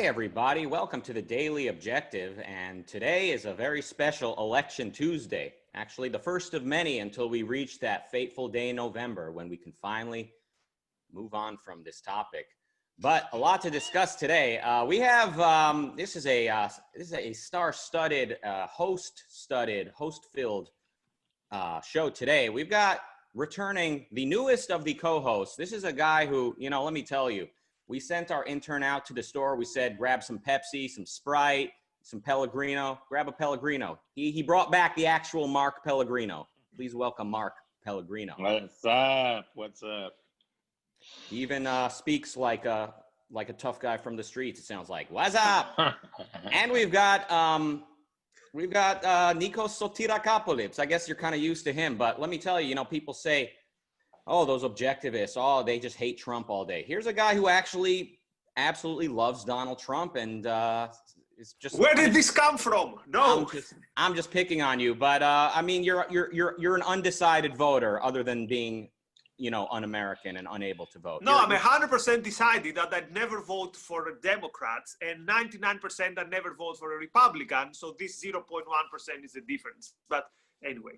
Hey everybody, welcome to the Daily Objective, and today is a very special Election Tuesday. Actually, the first of many until we reach that fateful day in November when we can finally move on from this topic. But a lot to discuss today. We have this is a star-studded, host-filled show today. We've got returning the newest of the co-hosts. This is a guy who, let me tell you. We sent our intern out to the store. We said, grab some Pepsi, some Sprite, some Pellegrino. Grab a Pellegrino. He brought back the actual Mark Pellegrino. Please welcome Mark Pellegrino. What's up? What's up? He even speaks like a tough guy from the streets. It sounds like, what's up? And we've got Nikos Sotirakopoulos. I guess you're kind of used to him, but let me tell you, people say, oh, those objectivists, oh, they just hate Trump all day. Here's a guy who actually absolutely loves Donald Trump, and it's just. Where did this come from? No, I'm just picking on you, but I mean, you're an undecided voter, other than being, un-American and unable to vote. No, I'm 100% decided that I'd never vote for the Democrats, and 99% I'd never vote for a Republican. So this 0.1% is the difference. But anyway.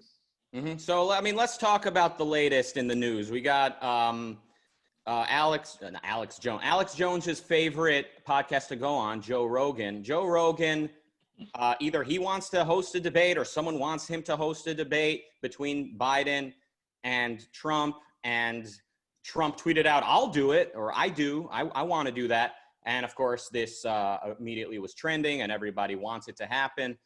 Mm-hmm. So, I mean, let's talk about the latest in the news. We got Alex Jones's favorite podcast to go on, Joe Rogan. Joe Rogan, either he wants to host a debate or someone wants him to host a debate between Biden and Trump tweeted out, I'll do it, or I want to do that. And of course, this immediately was trending and everybody wants it to happen.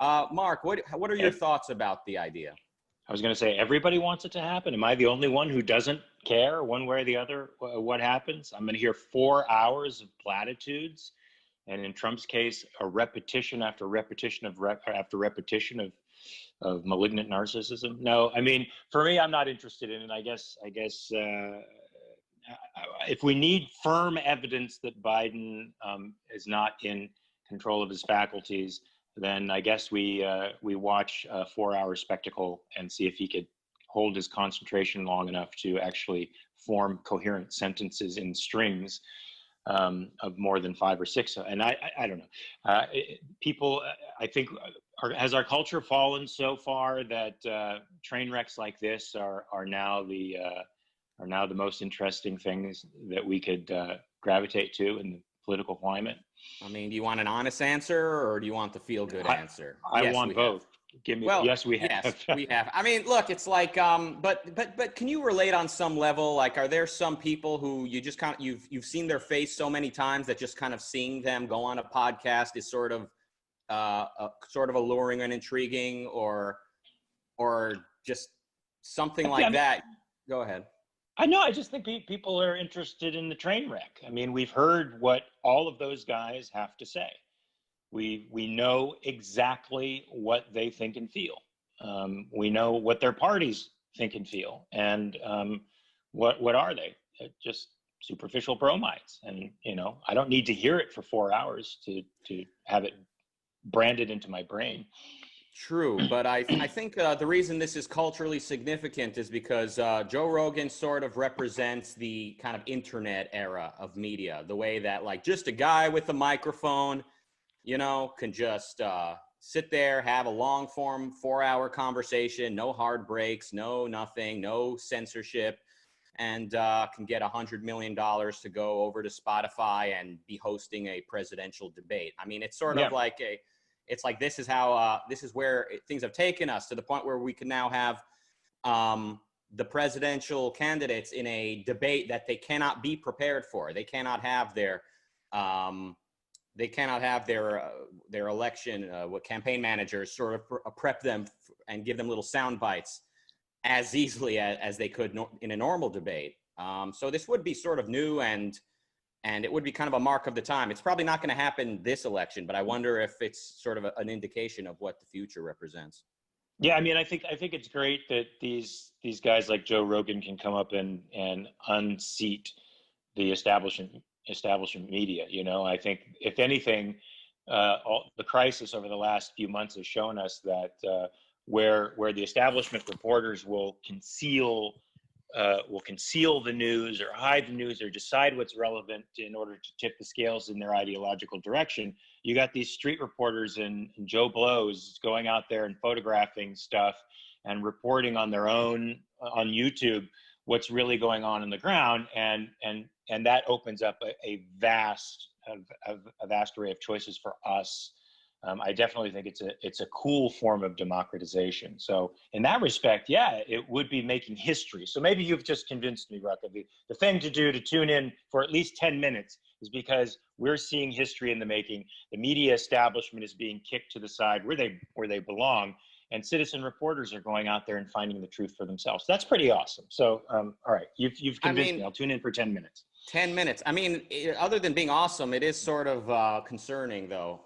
Mark, what are your thoughts about the idea? I was going to say, everybody wants it to happen. Am I the only one who doesn't care one way or the other what happens? I'm going to hear 4 hours of platitudes. And in Trump's case, a repetition after repetition after repetition of malignant narcissism. No, I mean, for me, I'm not interested in it. I guess if we need firm evidence that Biden is not in control of his faculties, then I guess we watch a 4-hour spectacle and see if he could hold his concentration long enough to actually form coherent sentences in strings of more than 5 or 6. And I don't know. People, I think, has our culture fallen so far that train wrecks like this are now the most interesting things that we could gravitate to in the political climate? I mean, do you want an honest answer or do you want the feel-good answer? I want both. Give me. Well, yes, we have. Yes, we have. I mean, look, it's like, but can you relate on some level? Like, are there some people who you just kind of you've seen their face so many times that just kind of seeing them go on a podcast is sort of alluring and intriguing, or just something like that? Go ahead. I know. I just think people are interested in the train wreck. I mean, we've heard what all of those guys have to say. We know exactly what they think and feel. We know what their parties think and feel. And what are they? Just superficial bromides. And I don't need to hear it for 4 hours to have it branded into my brain. True, but I think the reason this is culturally significant is because Joe Rogan sort of represents the kind of internet era of media, the way that like just a guy with a microphone, can just sit there, have a long form 4-hour conversation, no hard breaks, no nothing, no censorship, and can get $100 million to go over to Spotify and be hosting a presidential debate. I mean, it's sort of like it's like this is where things have taken us to the point where we can now have the presidential candidates in a debate that they cannot be prepared for. They cannot have their election campaign managers sort of prep them and give them little sound bites as easily as they could in a normal debate. So this would be sort of new and it would be kind of a mark of the time. It's probably not going to happen this election, but I wonder if it's sort of an indication of what the future represents. Yeah, I mean, I think it's great that these guys like Joe Rogan can come up and unseat the establishment media. I think if anything, the crisis over the last few months has shown us that where the establishment reporters will conceal conceal the news or hide the news or decide what's relevant in order to tip the scales in their ideological direction. You got these street reporters and Joe Blows going out there and photographing stuff and reporting on their own on YouTube what's really going on the ground, and that opens up a vast array of choices for us. I definitely think it's a cool form of democratization. So in that respect, yeah, it would be making history. So maybe you've just convinced me, Rucka. The thing to do to tune in for at least 10 minutes is because we're seeing history in the making. The media establishment is being kicked to the side where they belong, and citizen reporters are going out there and finding the truth for themselves. That's pretty awesome. So, all right, you've convinced me. I'll tune in for 10 minutes. 10 minutes. I mean, other than being awesome, it is sort of concerning, though.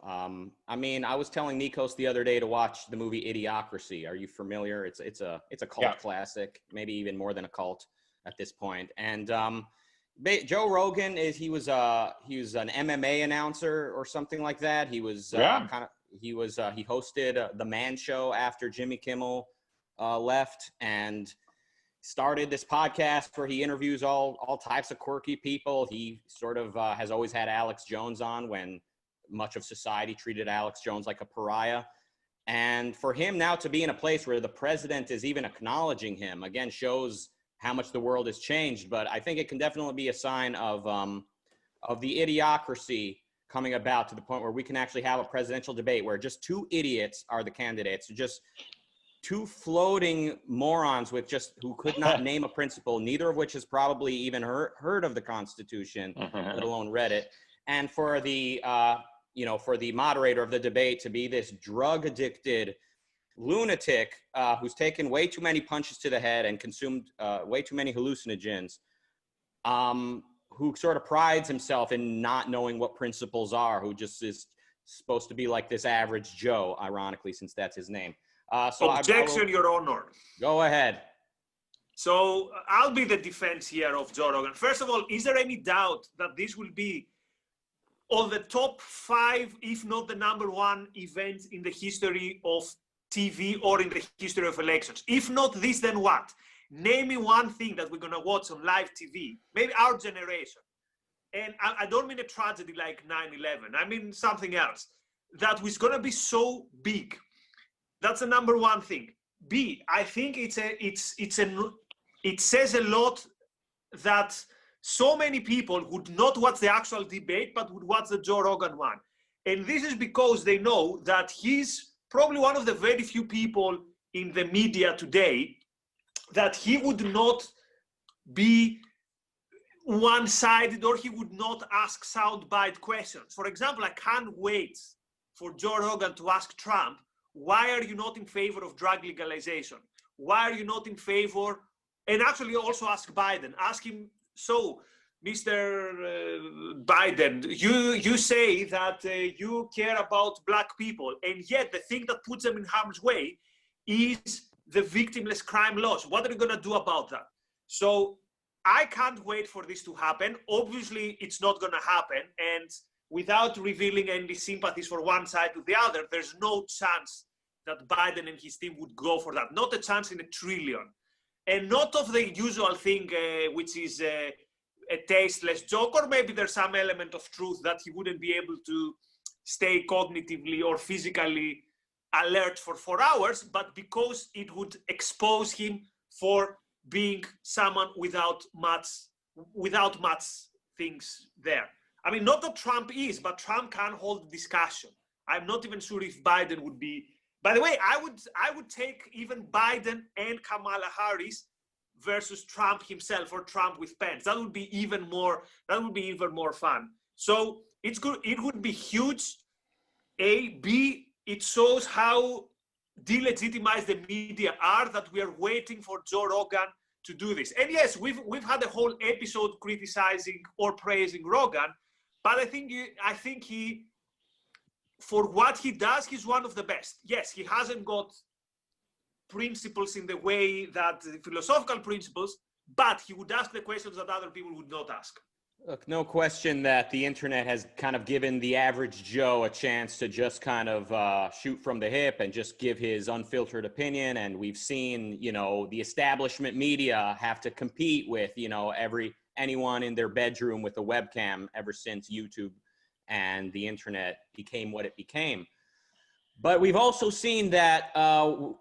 I mean, I was telling Nikos the other day to watch the movie Idiocracy. Are you familiar? It's a cult classic, maybe even more than a cult at this point. And Joe Rogan he was an MMA announcer or something like that. He was he hosted the Man Show after Jimmy Kimmel left, and started this podcast where he interviews all types of quirky people. He sort of has always had Alex Jones on when much of society treated Alex Jones like a pariah. And for him now to be in a place where the president is even acknowledging him, again, shows how much the world has changed. But I think it can definitely be a sign of the idiocracy coming about, to the point where we can actually have a presidential debate where just two idiots are the candidates, just two floating morons who could not name a principle, neither of which has probably even heard of the Constitution, let alone read it. And for the moderator of the debate to be this drug addicted lunatic who's taken way too many punches to the head and consumed way too many hallucinogens, who sort of prides himself in not knowing what principles are, who just is supposed to be like this average Joe, ironically, since that's his name. Objection, Your Honor. Go ahead. So I'll be the defense here of Joe Rogan. First of all, is there any doubt that this will be on the top 5, if not the #1 event in the history of TV or in the history of elections? If not this, then what? Name me one thing that we're going to watch on live TV, maybe our generation. And I don't mean a tragedy like 9/11. I mean something else that was going to be so big. That's the #1 thing. B, I think it says a lot that so many people would not watch the actual debate, but would watch the Joe Rogan one. And this is because they know that he's probably one of the very few people in the media today that he would not be one-sided, or he would not ask soundbite questions. For example, I can't wait for Joe Rogan to ask Trump, why are you not in favor of drug legalization? Why are you not in favor? And actually also ask Biden, ask him, so Mr. Biden, you say that you care about black people, and yet the thing that puts them in harm's way is the victimless crime laws. What are you going to do about that? So I can't wait for this to happen. Obviously, it's not going to happen. And without revealing any sympathies for one side to the other, there's no chance that Biden and his team would go for that. Not a chance in a trillion. And not of the usual thing, which is a tasteless joke, or maybe there's some element of truth that he wouldn't be able to stay cognitively or physically alert for 4 hours, but because it would expose him for being someone without much things there. I mean, not that Trump is, but Trump can hold discussion. I'm not even sure if Biden would be. By the way, I would take even Biden and Kamala Harris versus Trump himself, or Trump with Pence. That would be even more fun. So it's good. It would be huge. A, B, it shows how delegitimized the media are, that we are waiting for Joe Rogan to do this. And yes, we've had a whole episode criticizing or praising Rogan, but I think he, for what he does, he's one of the best. Yes, he hasn't got principles in the way that philosophical principles, but he would ask the questions that other people would not ask. Look, no question that the internet has kind of given the average Joe a chance to just kind of shoot from the hip and just give his unfiltered opinion. And we've seen, you know, the establishment media have to compete with, you know, anyone in their bedroom with a webcam ever since YouTube and the internet became what it became. But we've also seen that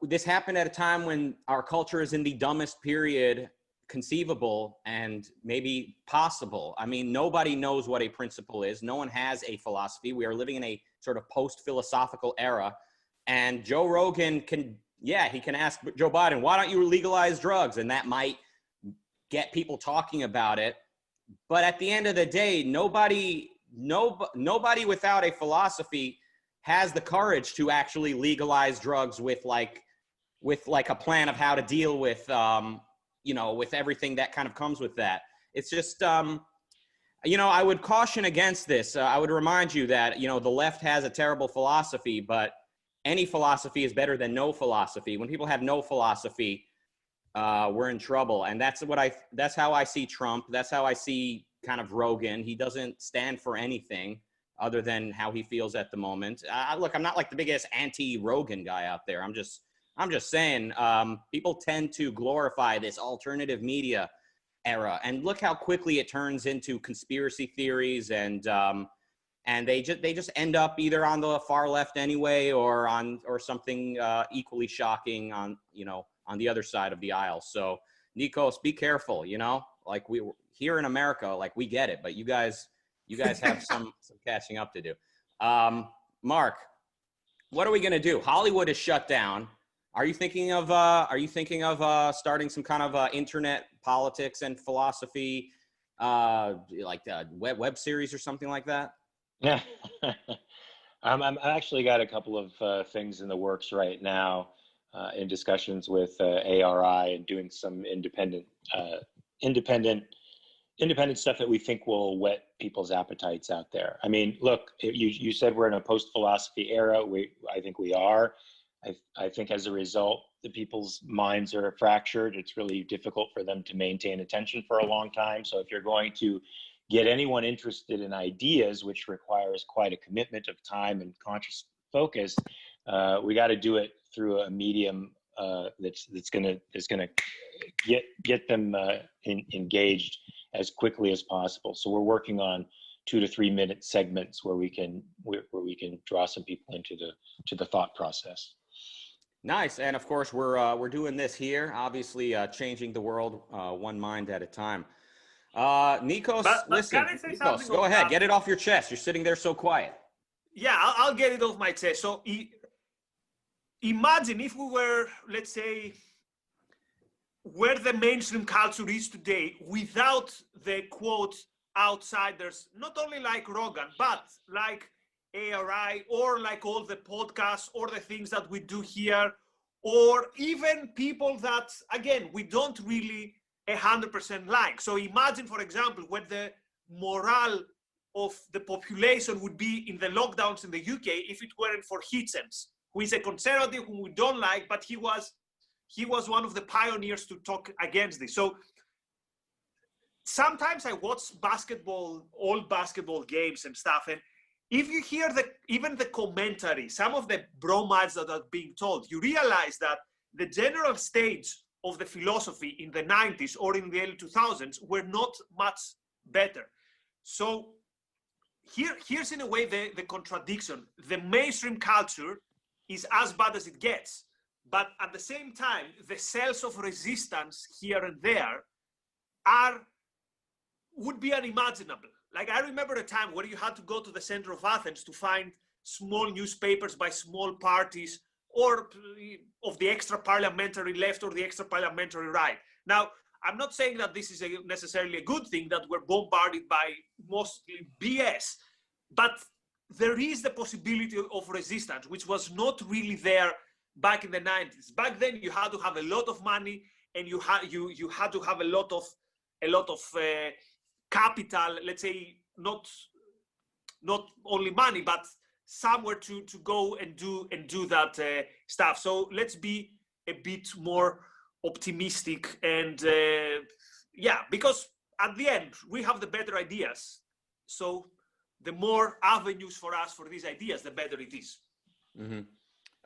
this happened at a time when our culture is in the dumbest period conceivable and maybe possible. I mean, nobody knows what a principle is. No one has a philosophy. We are living in a sort of post-philosophical era. And Joe Rogan can, yeah, he can ask Joe Biden, why don't you legalize drugs? And that might get people talking about it. But at the end of the day, nobody without a philosophy has the courage to actually legalize drugs with like a plan of how to deal with, you know, with everything that kind of comes with that. It's just, you know, I would caution against this. I would remind you that, you know, the left has a terrible philosophy, but any philosophy is better than no philosophy. When people have no philosophy, we're in trouble. And that's how I see Trump. That's how I see kind of Rogan. He doesn't stand for anything other than how he feels at the moment. Look, I'm not like the biggest anti-Rogan guy out there. I'm just saying, people tend to glorify this alternative media era, and look how quickly it turns into conspiracy theories, and they just end up either on the far left anyway, or something equally shocking on, you know, on the other side of the aisle. So Nikos, be careful. You know, like we here in America, like we get it, but you guys have some catching up to do. Mark, what are we gonna do? Hollywood is shut down. Are you thinking of starting some kind of internet politics and philosophy, like a web series or something like that? Yeah, I'm actually got a couple of things in the works right now, in discussions with ARI, and doing some independent stuff that we think will whet people's appetites out there. I mean, look, you said we're in a post-philosophy era. I think we are. I think as a result, the people's minds are fractured. It's really difficult for them to maintain attention for a long time. So if you're going to get anyone interested in ideas, which requires quite a commitment of time and conscious focus, we got to do it through a medium that's gonna get them engaged as quickly as possible. So we're working on 2 to 3 minute segments where we can draw some people into the thought process. Nice. And of course, we're doing this here, obviously changing the world one mind at a time. Nikos, But listen, can I say Nikos, something go on ahead. that? Get it off your chest. You're sitting there so quiet. Yeah, I'll get it off my chest. So imagine if we were, let's say, where the mainstream culture is today without the quote outsiders, not only like Rogan, but like ARI, or like all the podcasts or the things that we do here, or even people that, again, we don't really 100% like. So imagine, for example, when the morale of the population would be in the lockdowns in the UK if it weren't for Hitchens, who is a conservative whom we don't like, but he was one of the pioneers to talk against this. So sometimes I watch old basketball games and stuff, and if you hear even the commentary, some of the bromides that are being told, you realize that the general stage of the philosophy in the 90s or in the early 2000s were not much better. So here's in a way the contradiction. The mainstream culture is as bad as it gets. But at the same time, the cells of resistance here and there would be unimaginable. Like, I remember a time where you had to go to the center of Athens to find small newspapers by small parties, or of the extra parliamentary left or the extra parliamentary right. Now, I'm not saying that this is necessarily a good thing, that we're bombarded by mostly BS, but there is the possibility of resistance, which was not really there back in the 90s. Back then, you had to have a lot of money, and you had to have a lot of capital. Let's say not only money, but somewhere to go and do that stuff. So let's be a bit more optimistic, and yeah, because at the end, we have the better ideas. So the more avenues for us for these ideas, the better it is. Mm-hmm.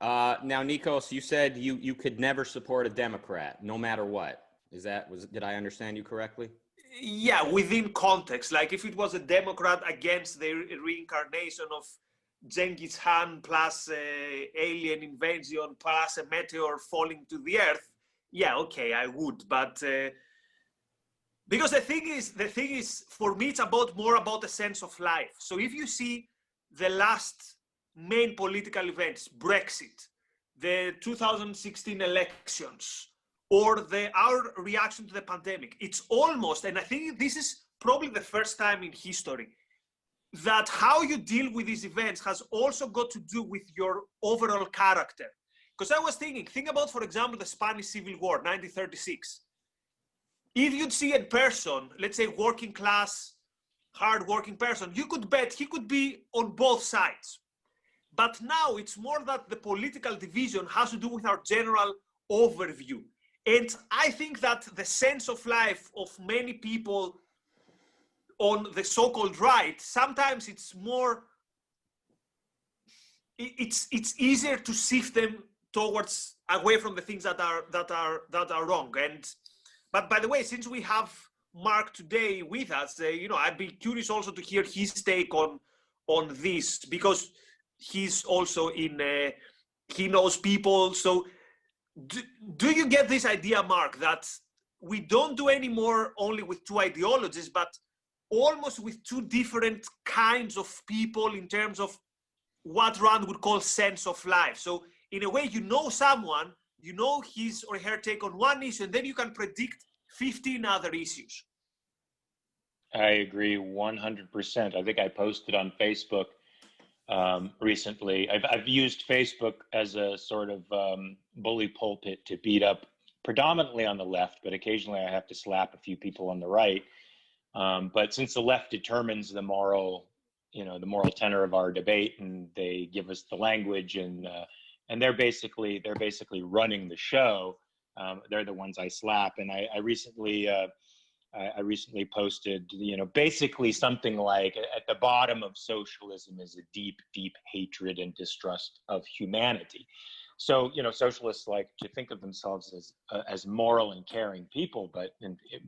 Now, Nikos, you said you could never support a Democrat, no matter what. Did I understand you correctly? Yeah, within context. Like if it was a Democrat against the reincarnation of Genghis Khan plus alien invasion plus a meteor falling to the earth, yeah, okay, I would. But because the thing is, for me, it's more about a sense of life. So if you see the last main political events, Brexit, the 2016 elections, or our reaction to the pandemic, it's almost, and I think this is probably the first time in history, that how you deal with these events has also got to do with your overall character. Because I was think about, for example, the Spanish Civil War, 1936. If you'd see a person, let's say working class, hard-working person, you could bet he could be on both sides. But now it's more that the political division has to do with our general overview. And I think that the sense of life of many people on the so-called right, sometimes it's easier to sift them towards away from the things that are wrong. But by the way, since we have Mark today with us, I'd be curious also to hear his take on this, because he's also he knows people. So do you get this idea, Mark, that we don't do anymore only with two ideologies, but almost with two different kinds of people in terms of what Rand would call sense of life? So in a way, someone, his or her take on one issue, and then you can predict 15 other issues. I agree 100%. I think I posted on Facebook recently. I've used Facebook as a sort of bully pulpit to beat up predominantly on the left, but occasionally I have to slap a few people on the right. But since the left determines the moral tenor of our debate, and they give us the language, and they're basically running the show. They're the ones I slap. And I recently posted, basically something like, at the bottom of socialism is a deep, deep hatred and distrust of humanity. So, socialists like to think of themselves as moral and caring people, but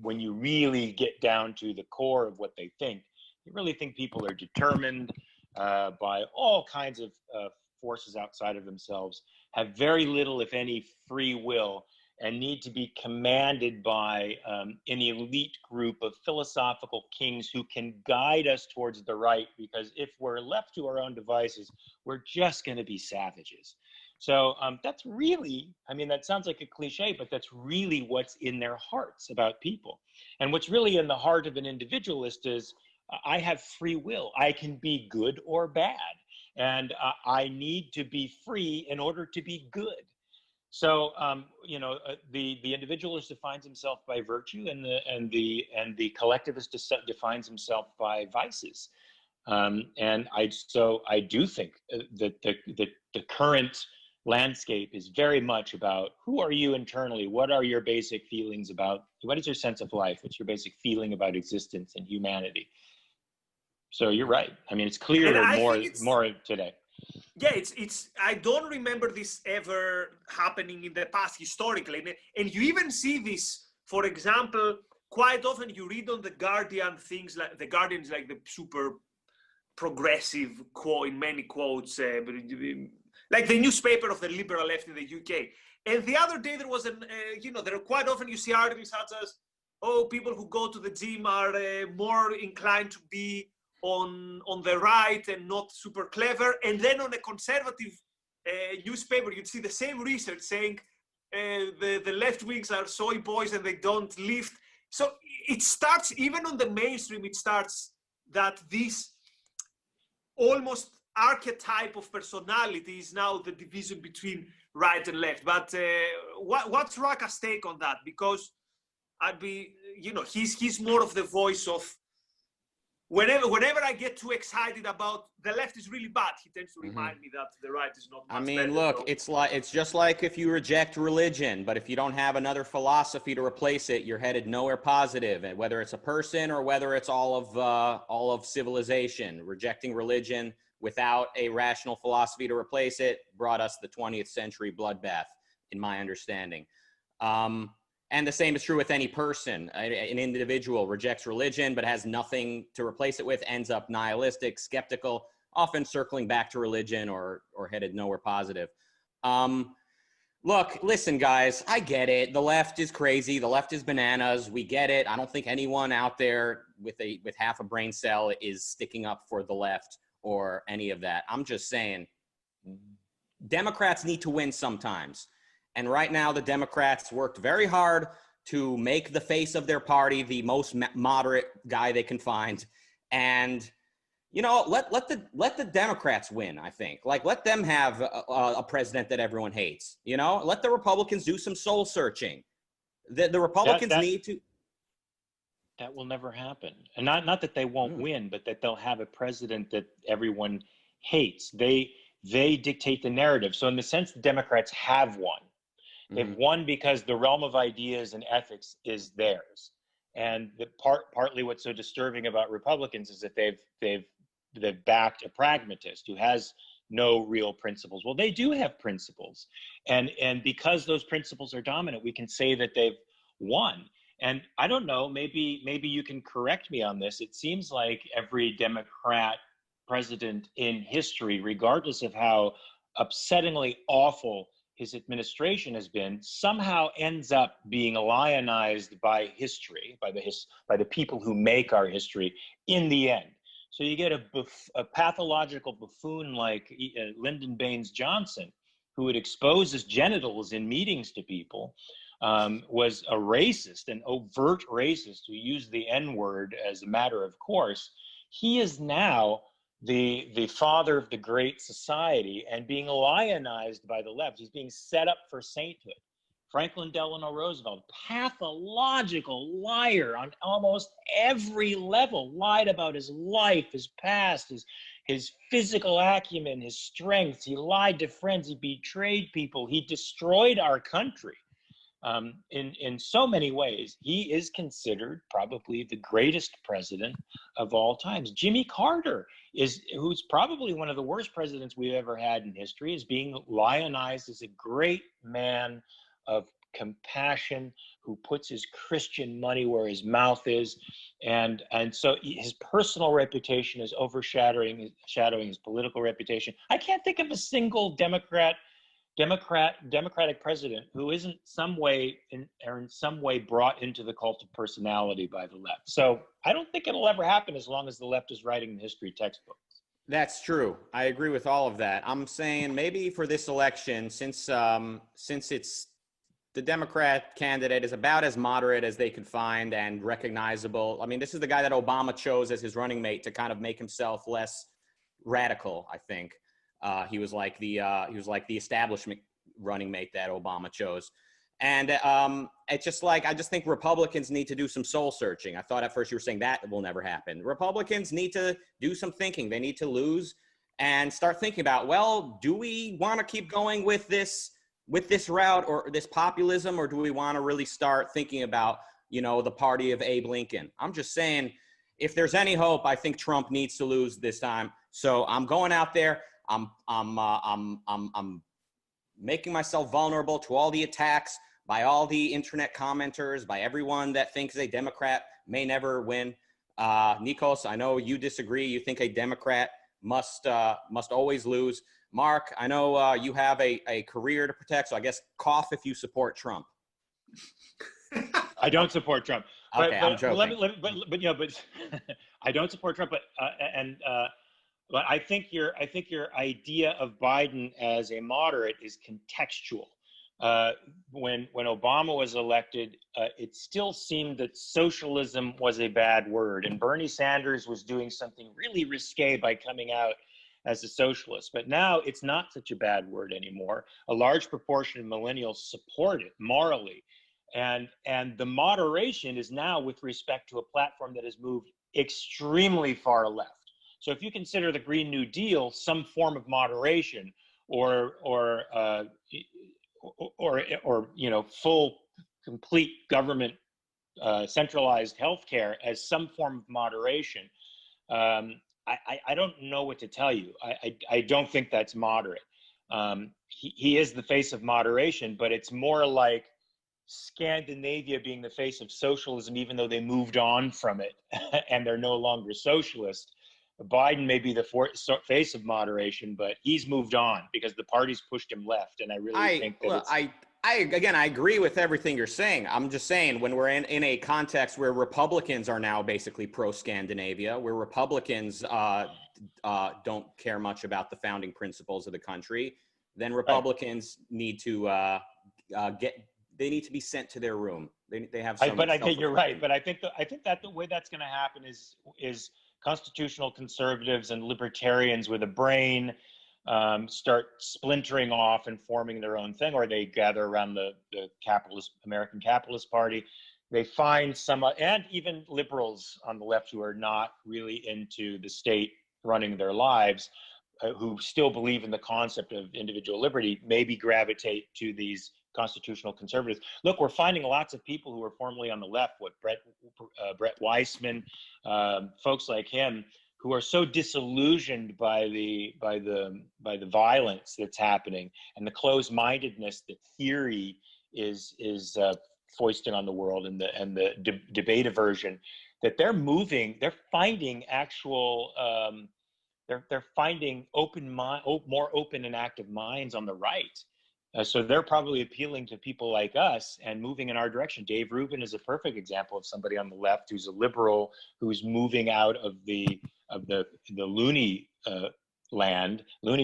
when you really get down to the core of what they think, you really think people are determined by all kinds of forces outside of themselves, have very little, if any, free will, and need to be commanded by an elite group of philosophical kings who can guide us towards the right, because if we're left to our own devices, we're just going to be savages. So that's really, that sounds like a cliche, but that's really what's in their hearts about people. And what's really in the heart of an individualist is, I have free will. I can be good or bad. And I need to be free in order to be good. So, the individualist defines himself by virtue, and the collectivist defines himself by vices. And I do think that the current landscape is very much about, who are you internally? What are your basic feelings about? What is your sense of life? What's your basic feeling about existence and humanity? So you're right. It's clearer more today. Yeah, I don't remember this ever happening in the past historically. And you even see this, for example, quite often you read on The Guardian things like, The Guardian is like the super progressive quote, in many quotes, like the newspaper of the liberal left in the UK. And the other day there was there quite often you see articles such as, people who go to the gym are more inclined to be on the right and not super clever. And then on a conservative newspaper, you'd see the same research saying the left wings are soy boys and they don't lift. So it starts, even on the mainstream, it starts that this almost archetype of personality is now the division between right and left. But what's Rucka's take on that? Because I'd be, he's more of the voice of whenever I get too excited about the left is really bad, he tends to remind me that the right is not much better. Look, so. it's just like if you reject religion, but if you don't have another philosophy to replace it, you're headed nowhere positive. And whether it's a person or whether it's all of civilization, rejecting religion without a rational philosophy to replace it brought us the 20th century bloodbath, in my understanding. And the same is true with any person. An individual rejects religion but has nothing to replace it with, ends up nihilistic, skeptical, often circling back to religion or headed nowhere positive. Look, listen, guys, I get it. The left is crazy. The left is bananas. We get it. I don't think anyone out there with half a brain cell is sticking up for the left or any of that. I'm just saying Democrats need to win sometimes. And right now, the Democrats worked very hard to make the face of their party the most moderate guy they can find. And, you know, let the Democrats win, I think. Like, let them have a president that everyone hates, you know? Let the Republicans do some soul searching. The Republicans need to. That will never happen. And not that they won't win, but that they'll have a president that everyone hates. They dictate the narrative. So in the sense, the Democrats have won. They've won because the realm of ideas and ethics is theirs. And partly what's so disturbing about Republicans is that they've backed a pragmatist who has no real principles. Well, they do have principles. And because those principles are dominant, we can say that they've won. And I don't know, maybe you can correct me on this. It seems like every Democrat president in history, regardless of how upsettingly awful his administration has been, somehow ends up being lionized by history, by the people who make our history in the end. So you get a pathological buffoon like Lyndon Baines Johnson, who would expose his genitals in meetings to people, was a racist, an overt racist who used the N-word as a matter of course. He is now the father of the great society and being lionized by the left. He's being set up for sainthood. Franklin Delano Roosevelt, pathological liar on almost every level, lied about his life, his past, his physical acumen, his strengths. He lied to friends. He betrayed people. He destroyed our country. In so many ways. He is considered probably the greatest president of all times. Jimmy Carter who's probably one of the worst presidents we've ever had in history, is being lionized as a great man of compassion who puts his Christian money where his mouth is. And so his personal reputation is overshadowing his political reputation. I can't think of a single Democratic president who isn't in some way brought into the cult of personality by the left. So I don't think it'll ever happen as long as the left is writing the history textbooks. That's true. I agree with all of that. I'm saying maybe for this election, since it's the Democrat candidate is about as moderate as they could find and recognizable. I mean, this is the guy that Obama chose as his running mate to kind of make himself less radical, I think. He was like the establishment running mate that Obama chose. And it's just like, I just think Republicans need to do some soul searching. I thought at first you were saying that will never happen. Republicans need to do some thinking. They need to lose and start thinking about, well, do we want to keep going with this route or this populism, or do we want to really start thinking about, you know, the party of Abe Lincoln? I'm just saying, if there's any hope, I think Trump needs to lose this time. So I'm going out there. I'm making myself vulnerable to all the attacks by all the internet commenters, by everyone that thinks a Democrat may never win. Nikos, I know you disagree. You think a Democrat must always lose. Mark, I know you have a career to protect, so I guess cough if you support Trump. I don't support Trump. Okay, I'm joking. But I don't support Trump. But I think your idea of Biden as a moderate is contextual. When Obama was elected, it still seemed that socialism was a bad word, and Bernie Sanders was doing something really risque by coming out as a socialist. But now it's not such a bad word anymore. A large proportion of millennials support it morally. And the moderation is now with respect to a platform that has moved extremely far left. So if you consider the Green New Deal some form of moderation, or full complete government centralized healthcare as some form of moderation, I don't know what to tell you. I don't think that's moderate. He is the face of moderation, but it's more like Scandinavia being the face of socialism, even though they moved on from it and they're no longer socialist. Biden may be the face of moderation, but he's moved on because the party's pushed him left. And I really think that I agree with everything you're saying. I'm just saying, when we're in a context where Republicans are now basically pro-Scandinavia, where Republicans don't care much about the founding principles of the country, then Republicans need to they need to be sent to their room. They have some. But I think you're right. But I think that the way that's going to happen is constitutional conservatives and libertarians with a brain start splintering off and forming their own thing, or they gather around the American Capitalist Party. They find some, and even liberals on the left who are not really into the state running their lives, who still believe in the concept of individual liberty, maybe gravitate to these constitutional conservatives. Look, we're finding lots of people who are formerly on the left, Brett Weissman, folks like him, who are so disillusioned by the violence that's happening and the closed-mindedness that theory is foisting on the world, and the debate aversion, that they're finding actual they're finding more open and active minds on the right. So they're probably appealing to people like us and moving in our direction. Dave Rubin is a perfect example of somebody on the left who's a liberal, who's moving out of the Looney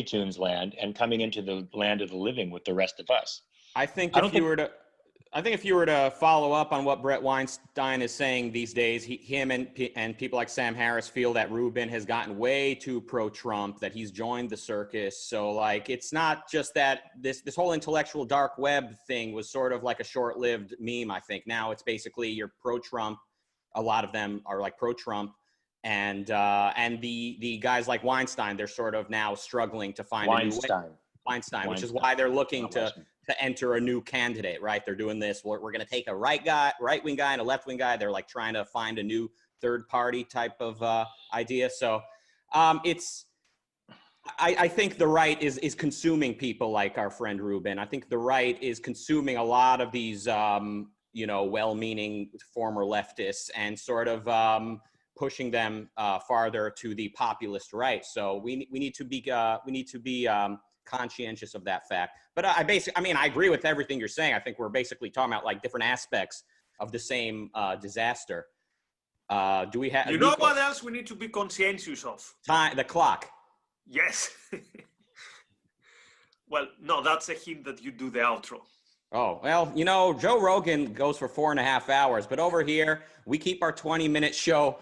Tunes land and coming into the land of the living with the rest of us. I think if you were to follow up on what Brett Weinstein is saying these days, him and people like Sam Harris feel that Rubin has gotten way too pro-Trump, that he's joined the circus. So like, it's not just that this whole intellectual dark web thing was sort of like a short-lived meme. I think now it's basically you're pro-Trump. A lot of them are like pro-Trump, and the guys like Weinstein, they're sort of now struggling to find a new way. Weinstein, which is why they're looking to enter a new candidate, right? They're doing this. We're going to take a right-wing guy and a left-wing guy. They're like trying to find a new third-party type of idea. So I think the right is consuming people like our friend Rubin. I think the right is consuming a lot of these, well-meaning former leftists and sort of pushing them farther to the populist right. So we need to be conscientious of that fact. But I agree with everything you're saying. I think we're basically talking about like different aspects of the same disaster. Do we have? Know what else we need to be conscientious of? Time, the clock. Yes. Well, no, that's a hint that you do the outro. Oh, well, Joe Rogan goes for 4.5 hours, but over here we keep our 20-minute show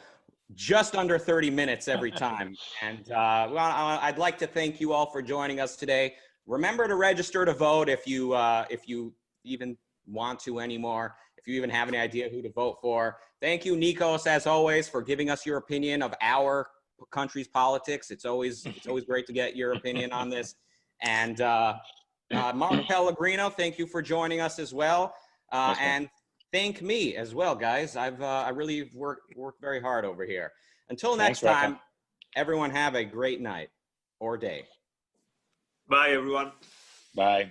just under 30 minutes every time. And I'd like to thank you all for joining us today. Remember to register to vote if you even want to anymore, if you even have any idea who to vote for. Thank you, Nikos, as always, for giving us your opinion of our country's politics. It's always great to get your opinion on this. And Mark Pellegrino, thank you for joining us as well. And thank me as well, guys. I really worked very hard over here. Until next time, everyone have a great night or day. Bye, everyone. Bye.